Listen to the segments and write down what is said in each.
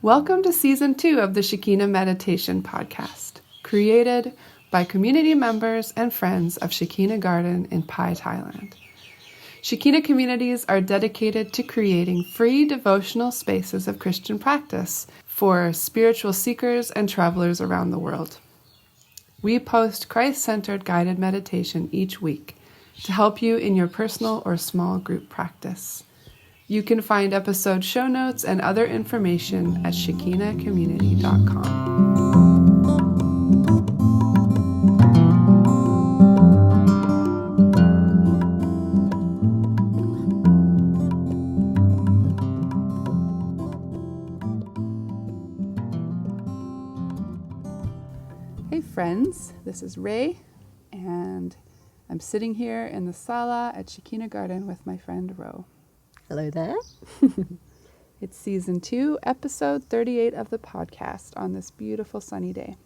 Welcome to Season 2 of the Shekina Meditation Podcast, created by community members and friends of Shekina Garden in Pai, Thailand. Shekina communities are dedicated to creating free devotional spaces of Christian practice for spiritual seekers and travelers around the world. We post Christ-centered guided meditation each week to help you in your personal or small group practice. You can find episode show notes and other information at shekinacommunity.com. Hey friends, this is Ray, and I'm sitting here in the sala at Shekina Garden with my friend Ro. Hello there. It's Season 2, Episode 38 of the podcast on this beautiful sunny day.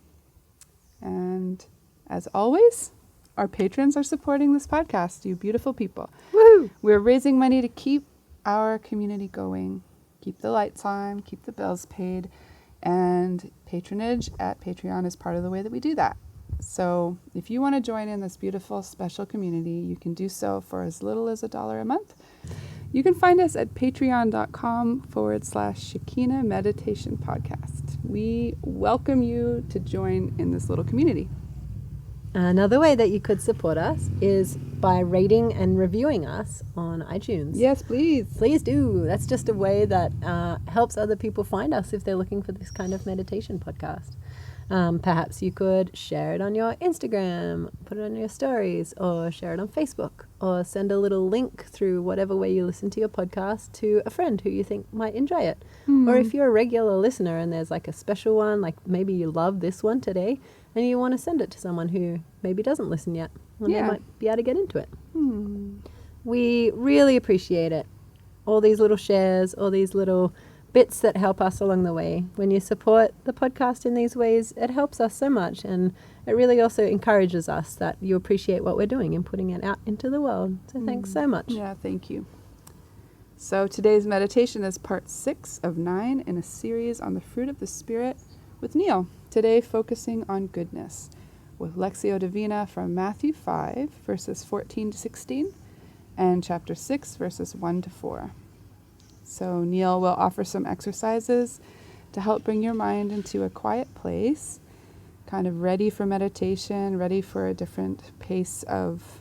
And as always, our patrons are supporting this podcast, you beautiful people. Woo! We're raising money to keep our community going, keep the lights on, keep the bills paid, and patronage at Patreon is part of the way that we do that. So if you want to join in this beautiful special community, you can do so for as little as $1 a month. You can find us at patreon.com/Shekina Meditation Podcast. We welcome you to join in this little community. Another way that you could support us is by rating and reviewing us on iTunes. Yes, please. Please do. That's just a way that helps other people find us if they're looking for this kind of meditation podcast. Perhaps you could share it on your Instagram, put it on your stories, or share it on Facebook, or send a little link through whatever way you listen to your podcast to a friend who you think might enjoy it. Or if you're a regular listener and there's like a special one, like maybe you love this one today, and you want to send it to someone who maybe doesn't listen yet, and they might be able to get into it. We really appreciate it. All these little shares, all these little bits that help us along the way. When you support the podcast in these ways, it helps us so much, and it really also encourages us that you appreciate what we're doing and putting it out into the world. So thanks so much. Yeah, thank you. So today's meditation is part 6 of 9 in a series on the fruit of the Spirit with Neil. Today focusing on goodness with Lectio Divina from Matthew 5, verses 14 to 16, and chapter 6, verses 1 to 4. So Neil will offer some exercises to help bring your mind into a quiet place, kind of ready for meditation, ready for a different pace of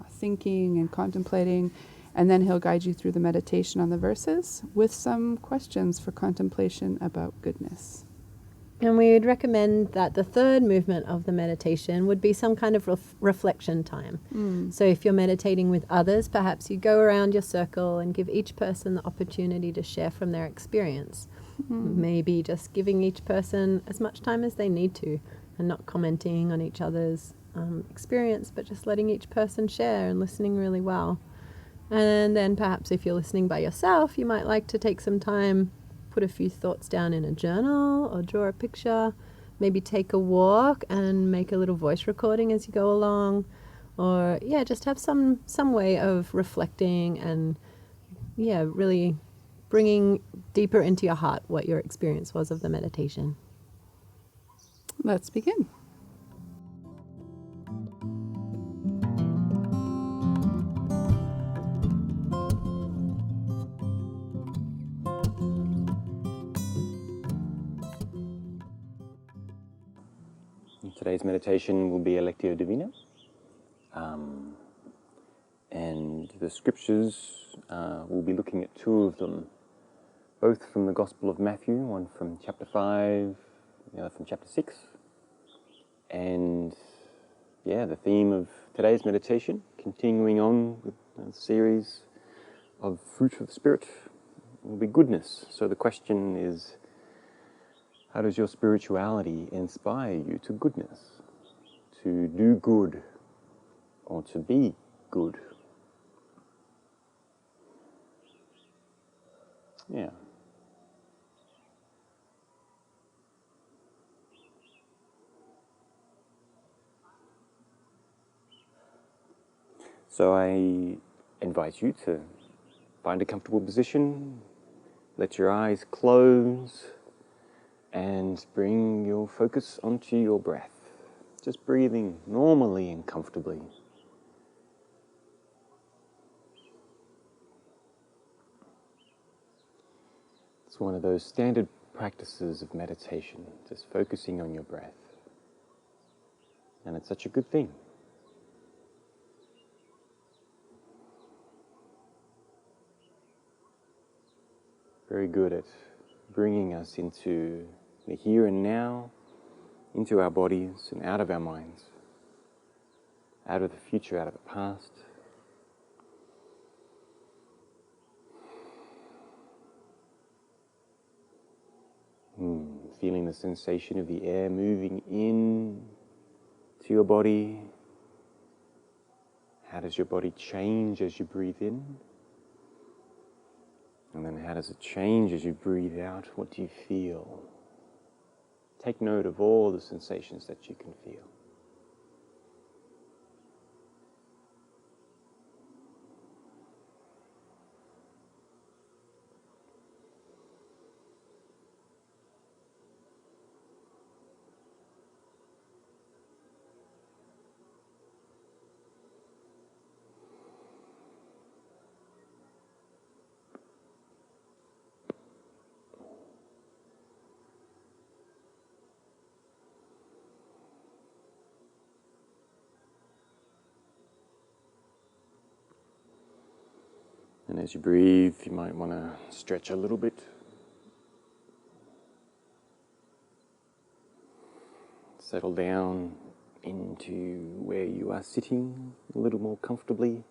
thinking and contemplating, and then he'll guide you through the meditation on the verses with some questions for contemplation about goodness. And we would recommend that the third movement of the meditation would be some kind of reflection time. So if you're meditating with others, perhaps you go around your circle and give each person the opportunity to share from their experience. Maybe just giving each person as much time as they need to and not commenting on each other's experience, but just letting each person share and listening really well. And then perhaps if you're listening by yourself, you might like to take some time, put a few thoughts down in a journal or draw a picture, maybe take a walk and make a little voice recording as you go along, or just have some way of reflecting and really bringing deeper into your heart what your experience was of the meditation. Let's begin. Today's meditation will be a Lectio Divina, and the scriptures, we'll be looking at 2 of them, both from the Gospel of Matthew, one from chapter 5, the other from chapter 6, and the theme of today's meditation, continuing on with a series of fruit of the Spirit, will be goodness. So the question is, how does your spirituality inspire you to goodness, to do good, or to be good? Yeah. So I invite you to find a comfortable position, let your eyes close, and bring your focus onto your breath. Just breathing normally and comfortably. It's one of those standard practices of meditation, just focusing on your breath. And it's such a good thing. Very good at bringing us into the here and now, into our bodies and out of our minds, out of the future, out of the past. Feeling the sensation of the air moving in to your body. How does your body change as you breathe in? And then how does it change as you breathe out? What do you feel? Take note of all the sensations that you can feel. And as you breathe, you might want to stretch a little bit. Settle down into where you are sitting a little more comfortably.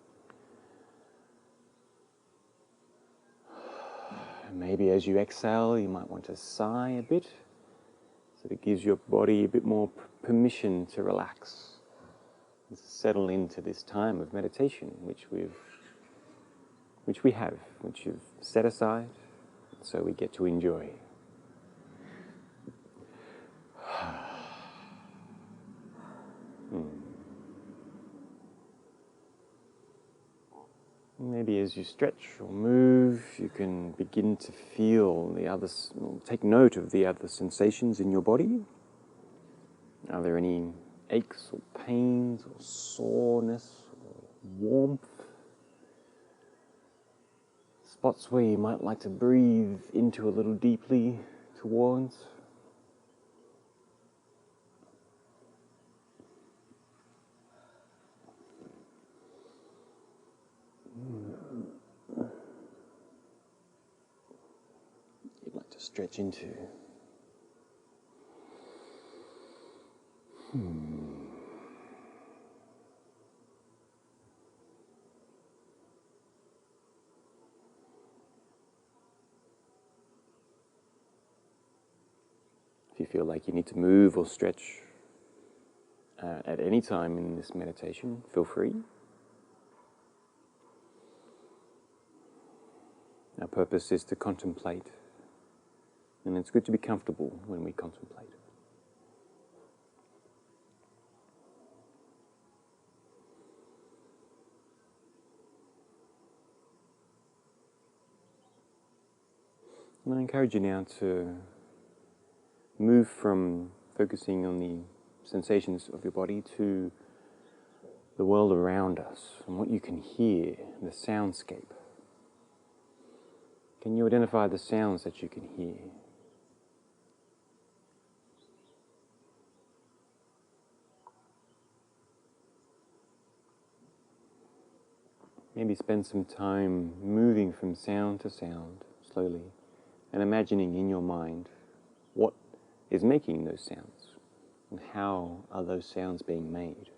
And maybe as you exhale, you might want to sigh a bit, so that gives your body a bit more permission to relax, and settle into this time of meditation, which you've set aside, so we get to enjoy. Maybe as you stretch or move, you can begin to feel take note of the other sensations in your body. Are there any aches or pains or soreness or warmth? Spots where you might like to breathe into a little deeply towards. You'd like to stretch into. If you feel like you need to move or stretch at any time in this meditation, feel free. Our purpose is to contemplate, and it's good to be comfortable when we contemplate. And I encourage you now to move from focusing on the sensations of your body to the world around us and what you can hear, the soundscape. Can you identify the sounds that you can hear? Maybe spend some time moving from sound to sound slowly and imagining in your mind what is making those sounds and how are those sounds being made.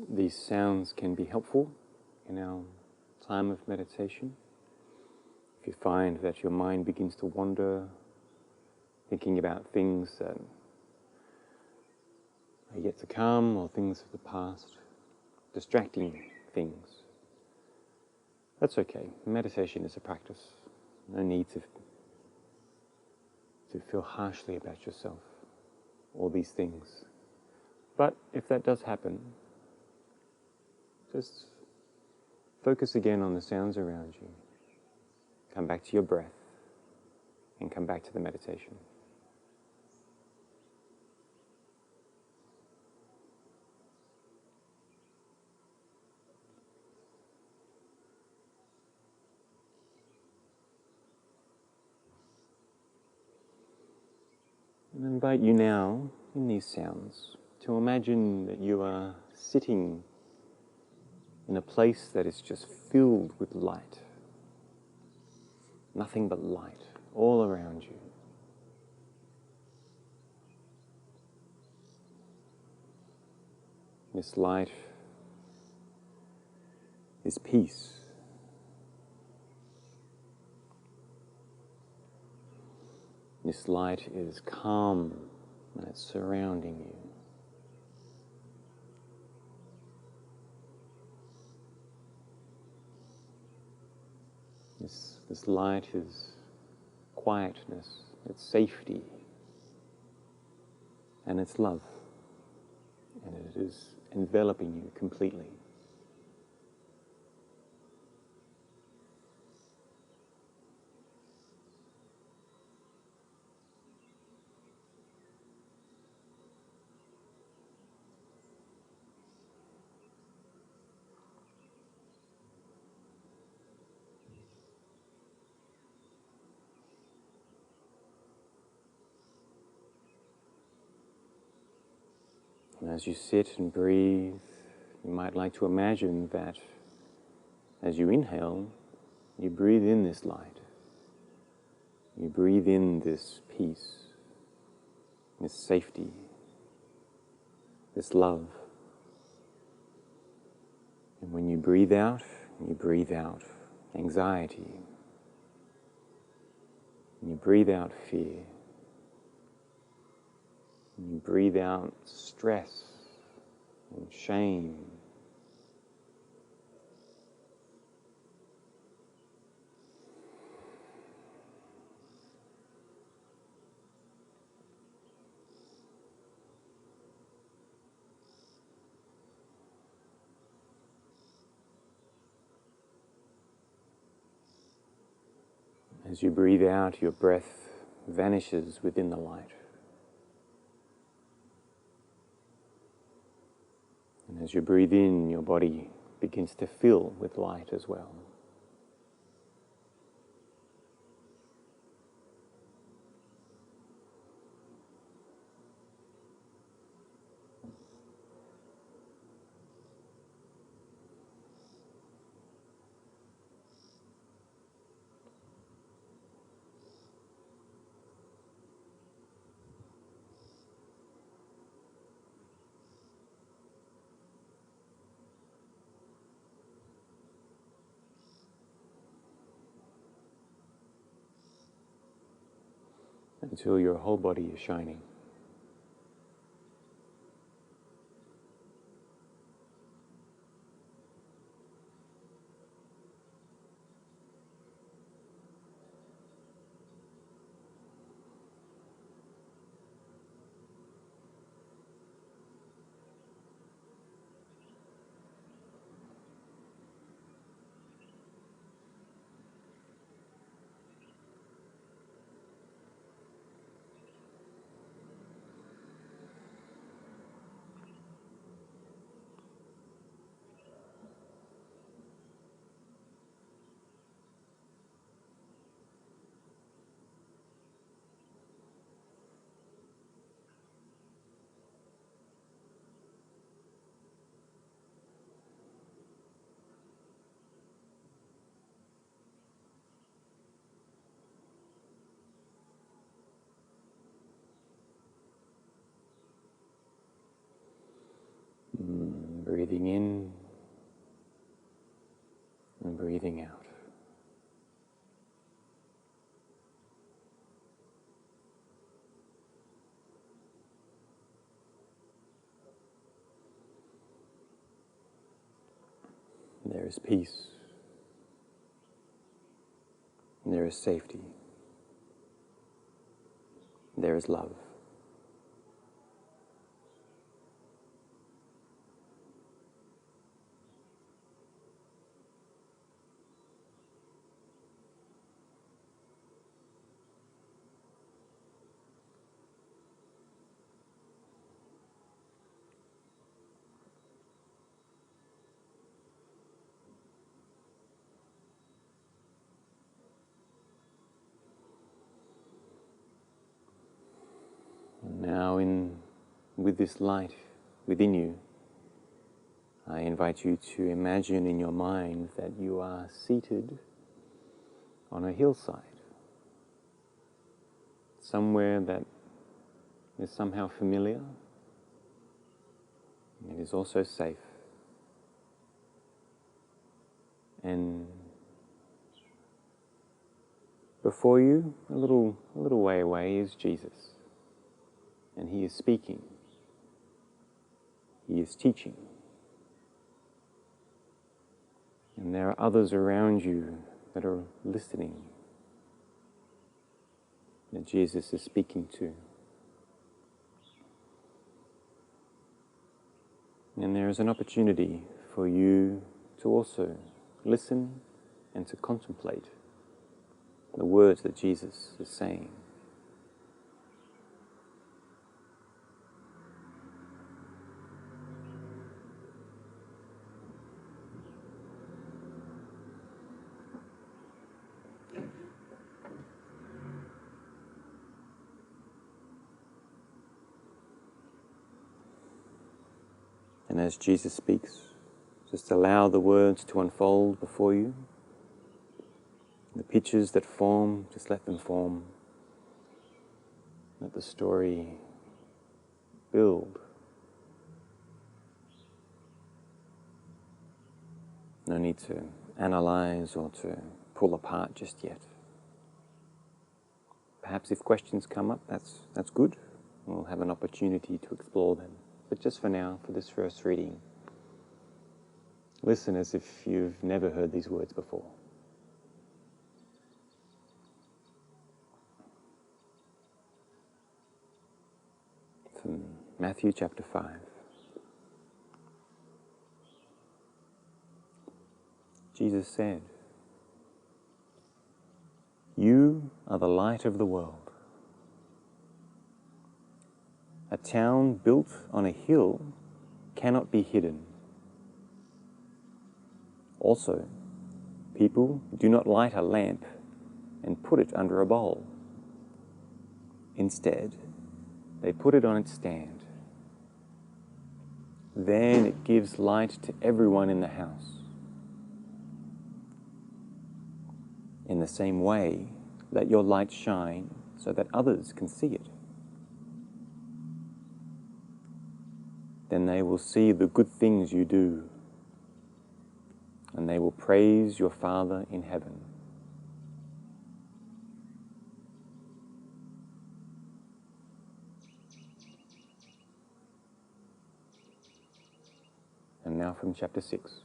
These sounds can be helpful in our time of meditation. If you find that your mind begins to wander, thinking about things that are yet to come or things of the past, distracting things, that's okay. Meditation is a practice. No need to feel harshly about yourself or these things. But if that does happen, just focus again on the sounds around you. Come back to your breath and come back to the meditation. And I invite you now, in these sounds, to imagine that you are sitting in a place that is just filled with light. Nothing but light all around you. This light is peace. This light is calm and it's surrounding you. This light is quietness, it's safety, and it's love. And it is enveloping you completely. And as you sit and breathe, you might like to imagine that as you inhale, you breathe in this light. You breathe in this peace, this safety, this love. And when you breathe out anxiety. And you breathe out fear. And you breathe out stress and shame. As you breathe out, your breath vanishes within the light. And as you breathe in, your body begins to fill with light as well. Until your whole body is shining. breathing out. There is peace. There is safety. There is love. And now, with this light within you, I invite you to imagine in your mind that you are seated on a hillside, somewhere that is somehow familiar. It is also safe. And before you, a little way away, is Jesus. And he is speaking. He is teaching. And there are others around you that are listening, that Jesus is speaking to. And there is an opportunity for you to also listen and to contemplate the words that Jesus is saying. And as Jesus speaks, just allow the words to unfold before you. The pictures that form, just let them form. Let the story build. No need to analyze or to pull apart just yet. Perhaps if questions come up, that's good. We'll have an opportunity to explore them. But just for now, for this first reading, listen as if you've never heard these words before. From Matthew chapter 5. Jesus said, "You are the light of the world. A town built on a hill cannot be hidden. Also, people do not light a lamp and put it under a bowl. Instead, they put it on its stand. Then it gives light to everyone in the house. In the same way, let your light shine so that others can see it. Then they will see the good things you do, and they will praise your Father in heaven." And now from chapter 6.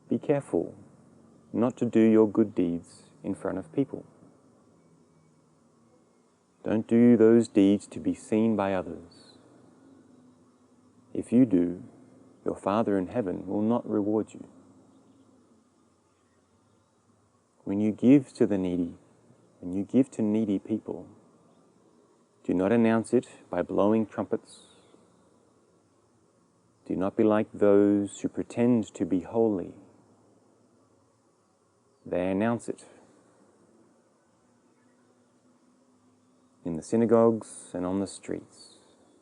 Be careful not to do your good deeds in front of people. Don't do those deeds to be seen by others. If you do, your Father in heaven will not reward you. When you give to the needy, when you give to needy people, do not announce it by blowing trumpets. Do not be like those who pretend to be holy. They announce it in the synagogues and on the streets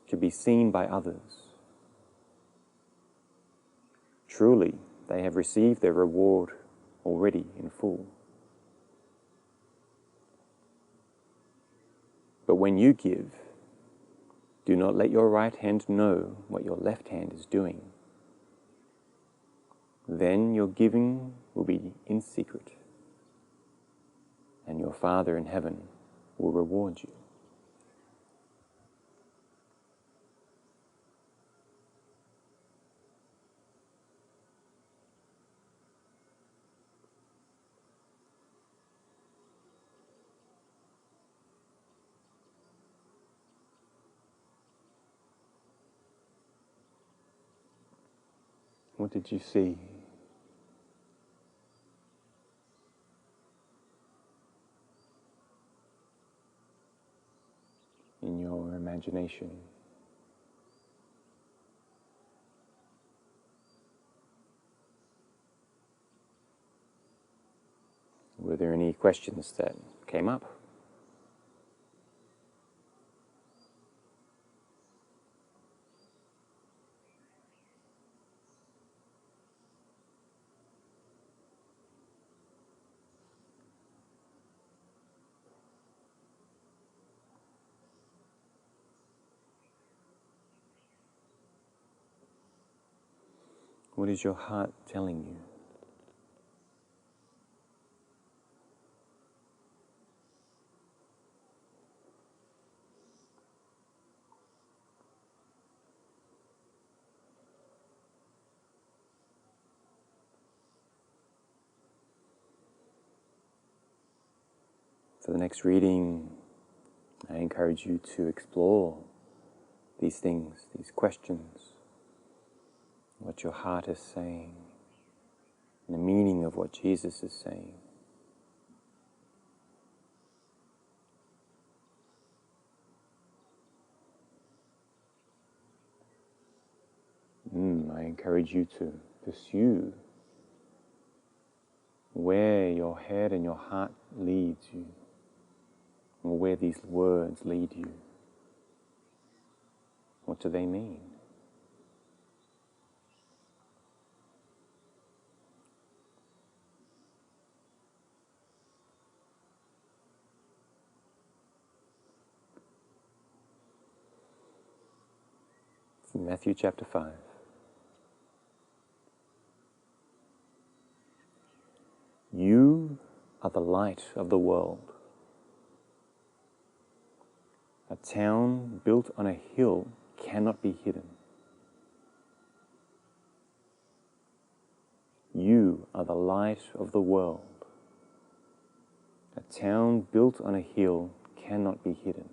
to be seen by others. Truly, they have received their reward already in full. But when you give, do not let your right hand know what your left hand is doing. then your giving will be in secret, and your Father in heaven will reward you. What did you see? In your imagination? Were there any questions that came up? What is your heart telling you? For the next reading, I encourage you to explore these things, these questions, what your heart is saying, and the meaning of what Jesus is saying. I encourage you to pursue where your head and your heart leads you, or where these words lead you. What do they mean? From Matthew chapter 5. You are the light of the world. A town built on a hill cannot be hidden. You are the light of the world. A town built on a hill cannot be hidden.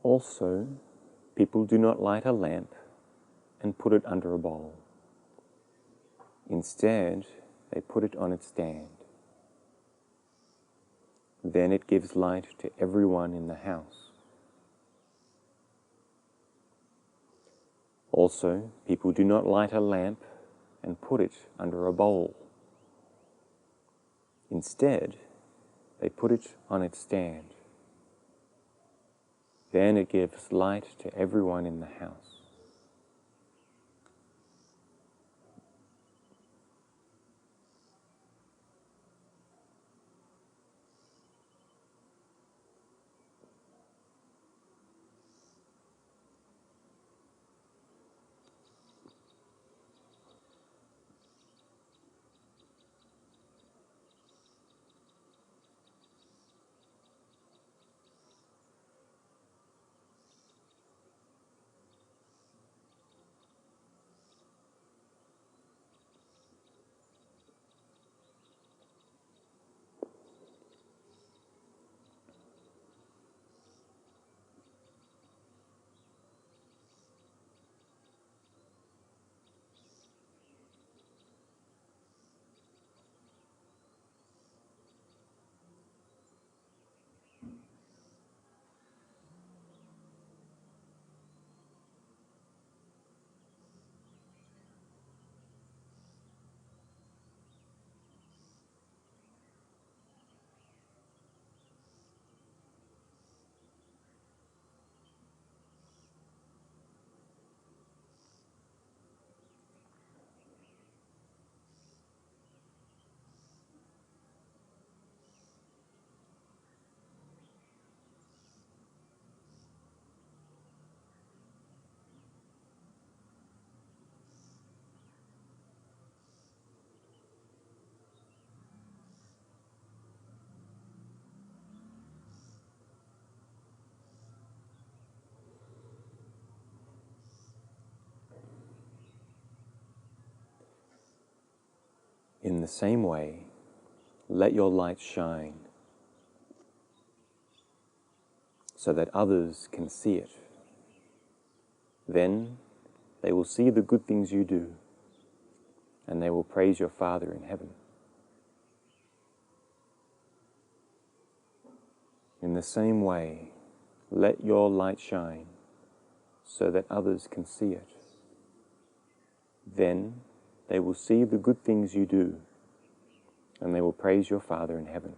Also, people do not light a lamp and put it under a bowl. Instead, they put it on its stand. Then it gives light to everyone in the house. Also, people do not light a lamp and put it under a bowl. Instead, they put it on its stand. Then it gives light to everyone in the house. In the same way, let your light shine so that others can see it. Then they will see the good things you do, and they will praise your Father in heaven. In the same way, let your light shine so that others can see it. Then they will see the good things you do, and they will praise your Father in heaven.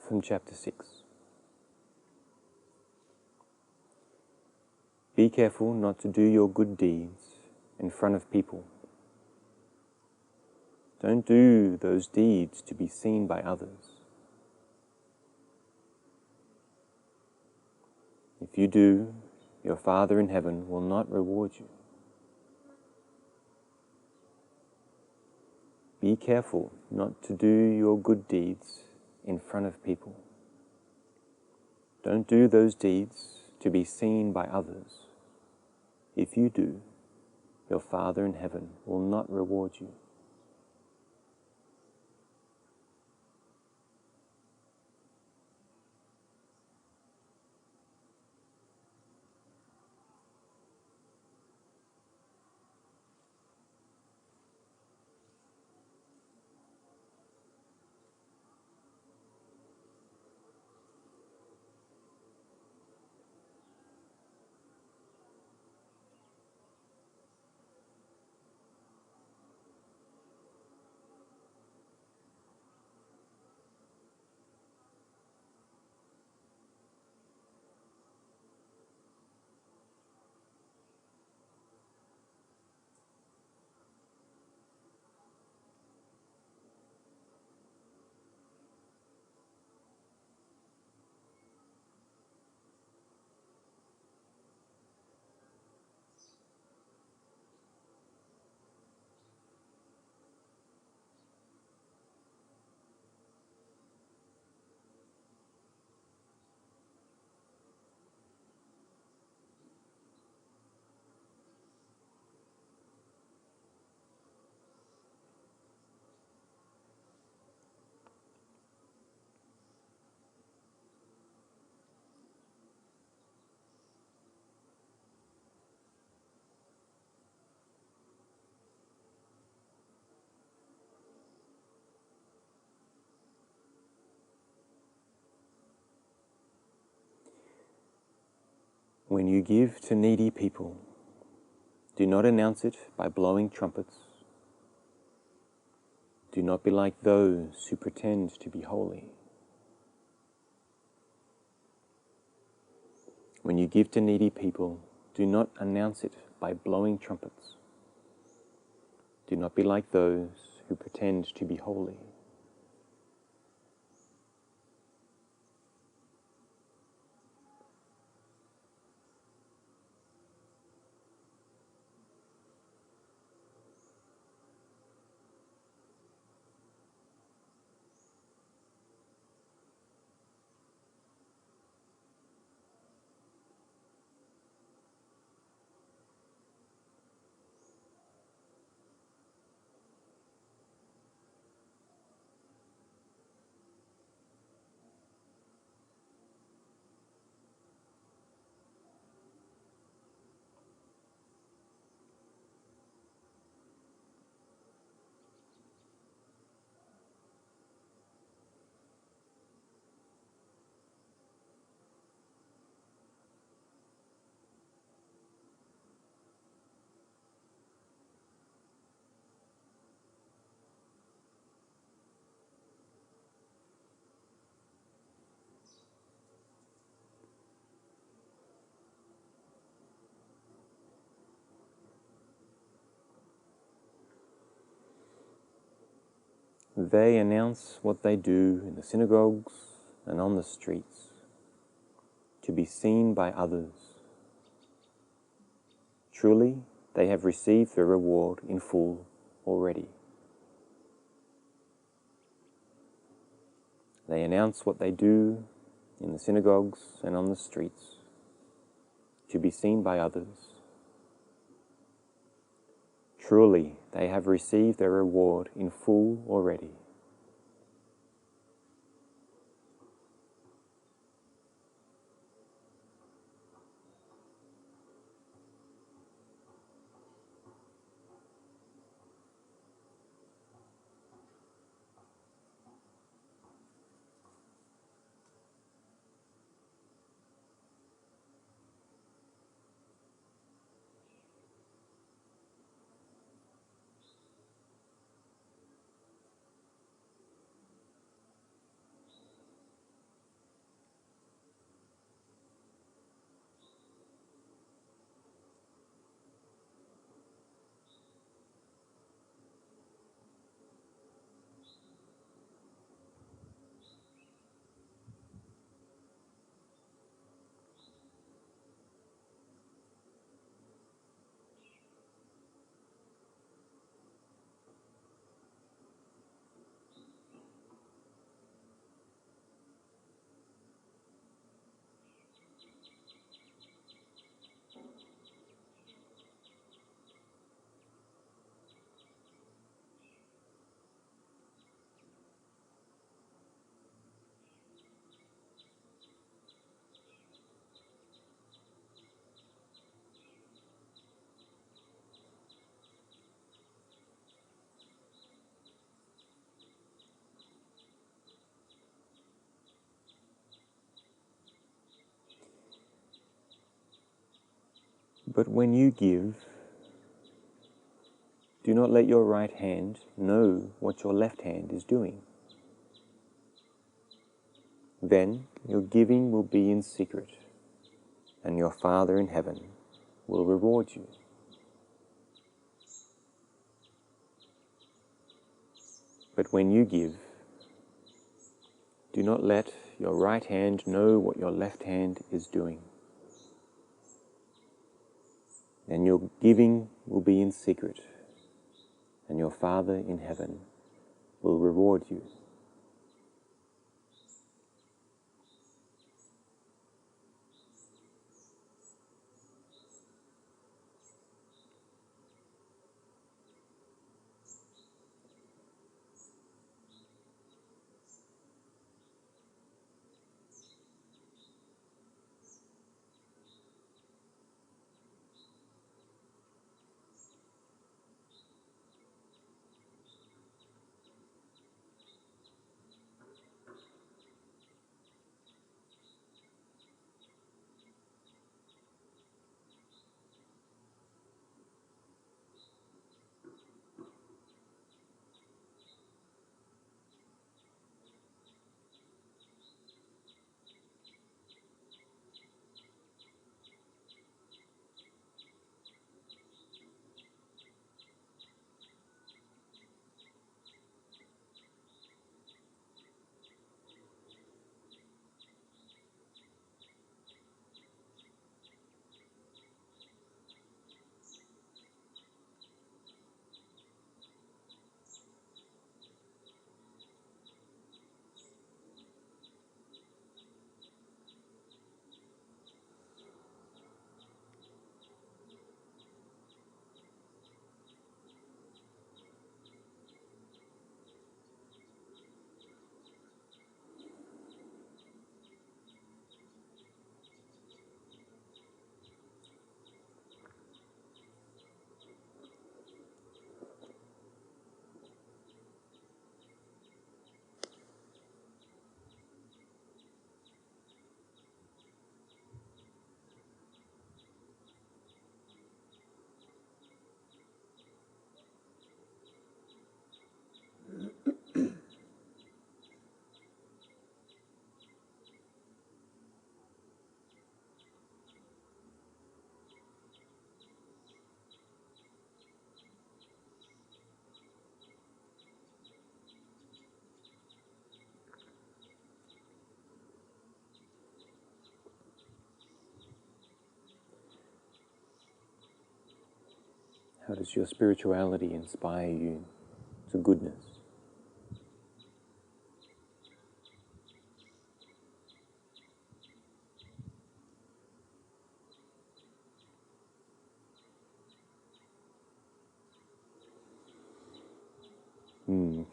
From chapter 6. Be careful not to do your good deeds in front of people. Don't do those deeds to be seen by others. If you do, your Father in heaven will not reward you. Be careful not to do your good deeds in front of people. Don't do those deeds to be seen by others. If you do, your Father in heaven will not reward you. When you give to needy people, do not announce it by blowing trumpets. Do not be like those who pretend to be holy. When you give to needy people, do not announce it by blowing trumpets. Do not be like those who pretend to be holy. They announce what they do in the synagogues and on the streets, to be seen by others. Truly, they have received their reward in full already. They announce what they do in the synagogues and on the streets, to be seen by others. Truly, they have received their reward in full already. But when you give, do not let your right hand know what your left hand is doing. Then your giving will be in secret, and your Father in heaven will reward you. But when you give, do not let your right hand know what your left hand is doing. And your giving will be in secret, and your Father in heaven will reward you. How does your spirituality inspire you to goodness?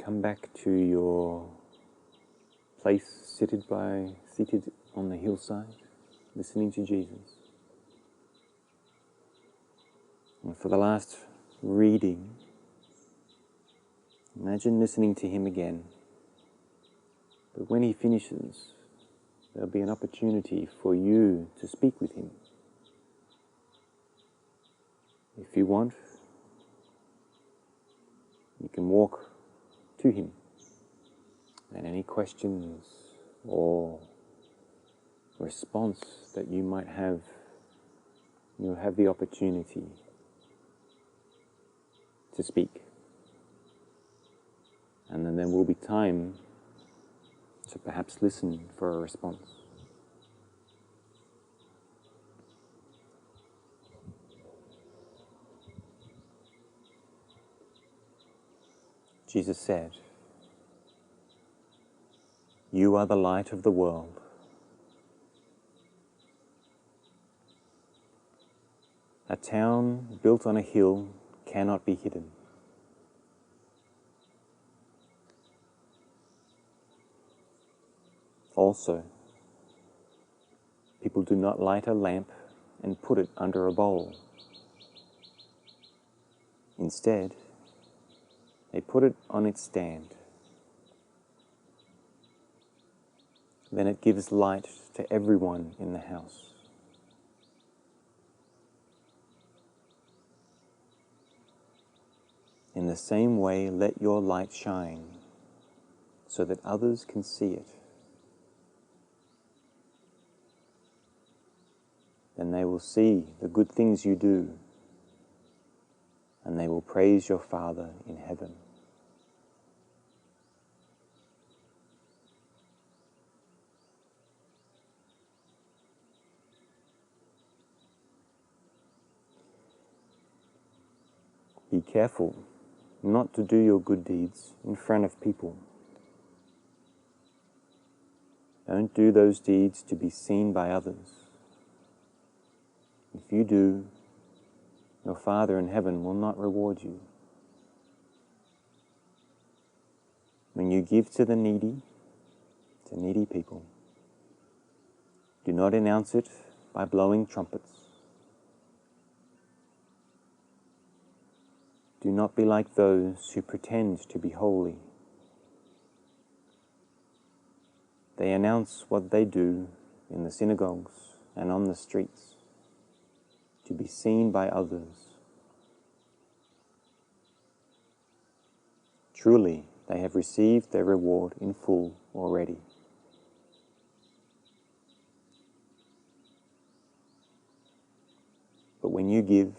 Come back to your place seated on the hillside, listening to Jesus. And for the last reading, imagine listening to him again. But when he finishes, there'll be an opportunity for you to speak with him. If you want, you can walk to him. And any questions or response that you might have, you'll have the opportunity to speak. And then there will be time to perhaps listen for a response. Jesus said, "You are the light of the world. A town built on a hill cannot be hidden. Also, people do not light a lamp and put it under a bowl. Instead, they put it on its stand. Then it gives light to everyone in the house. In the same way, let your light shine, so that others can see it. Then they will see the good things you do, and they will praise your Father in heaven." Be careful not to do your good deeds in front of people. Don't do those deeds to be seen by others. If you do, your Father in heaven will not reward you. When you give to needy people, do not announce it by blowing trumpets. Do not be like those who pretend to be holy. They announce what they do in the synagogues and on the streets to be seen by others. Truly, they have received their reward in full already. But when you give,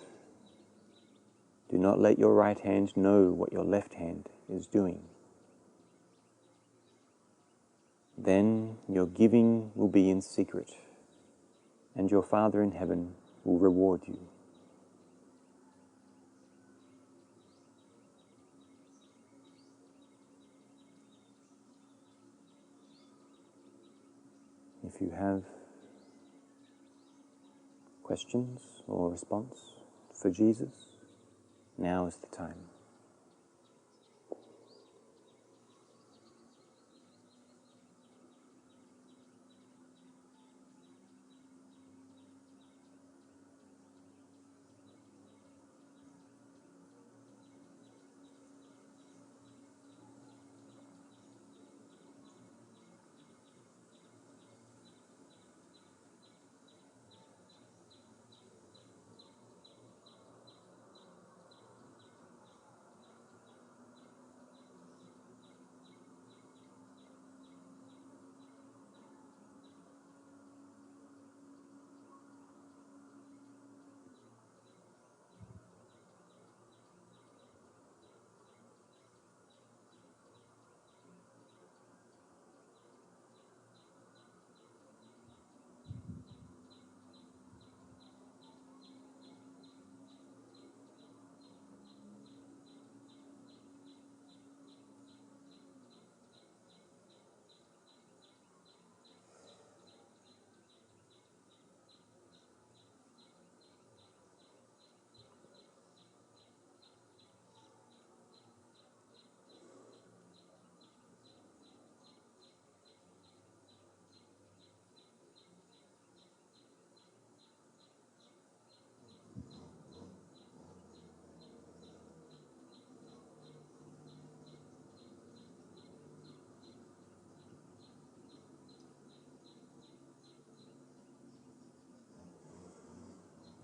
do not let your right hand know what your left hand is doing. Then your giving will be in secret, and your Father in heaven will reward you. If you have questions or response for Jesus, now is the time.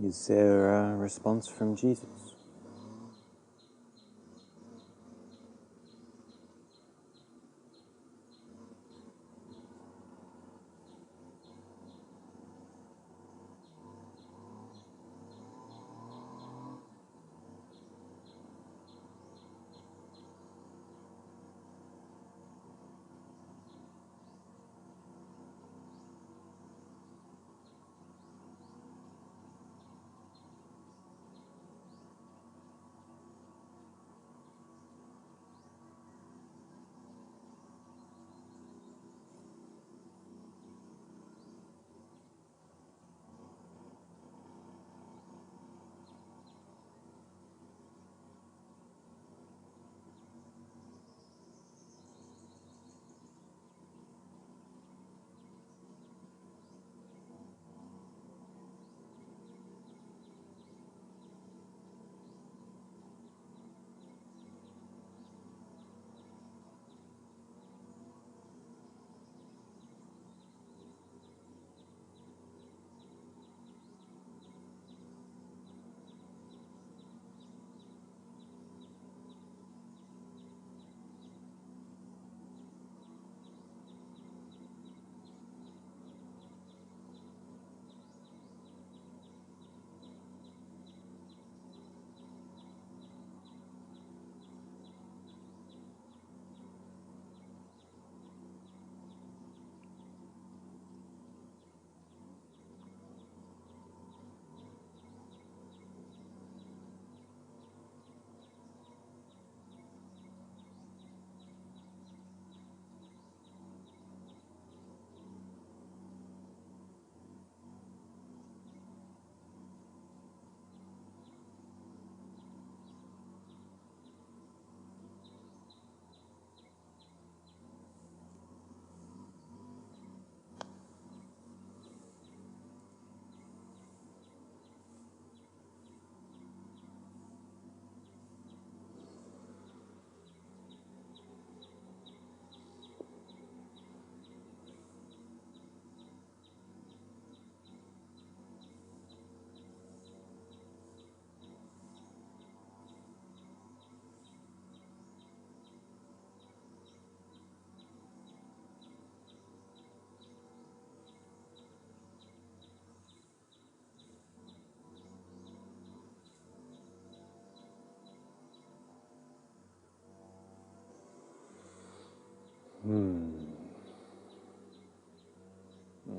Is there a response from Jesus?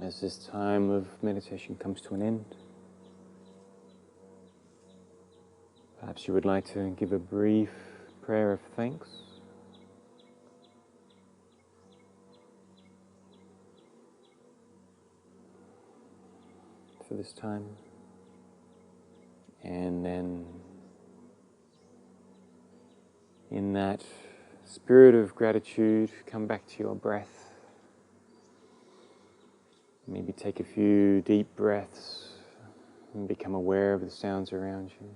As this time of meditation comes to an end, perhaps you would like to give a brief prayer of thanks. For this time, and then in that spirit of gratitude, come back to your breath. Maybe take a few deep breaths and become aware of the sounds around you.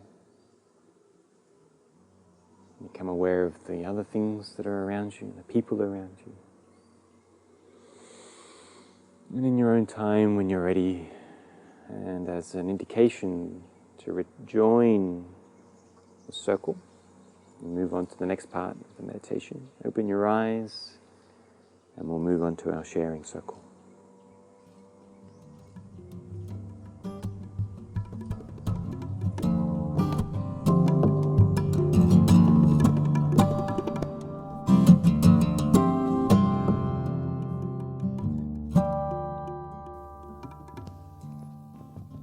Become aware of the other things that are around you, the people around you. And in your own time, when you're ready, and as an indication to rejoin the circle, and move on to the next part of the meditation. Open your eyes, and we'll move on to our sharing circle.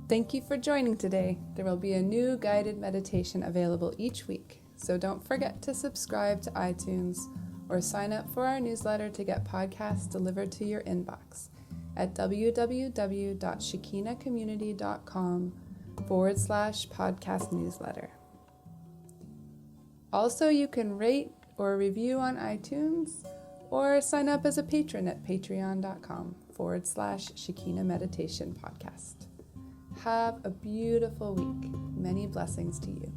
Thank you for joining today. There will be a new guided meditation available each week, so don't forget to subscribe to iTunes or sign up for our newsletter to get podcasts delivered to your inbox at www.shekinacommunity.com/podcast newsletter. Also, you can rate or review on iTunes or sign up as a patron at patreon.com/Shekina Meditation Podcast. Have a beautiful week. Many blessings to you.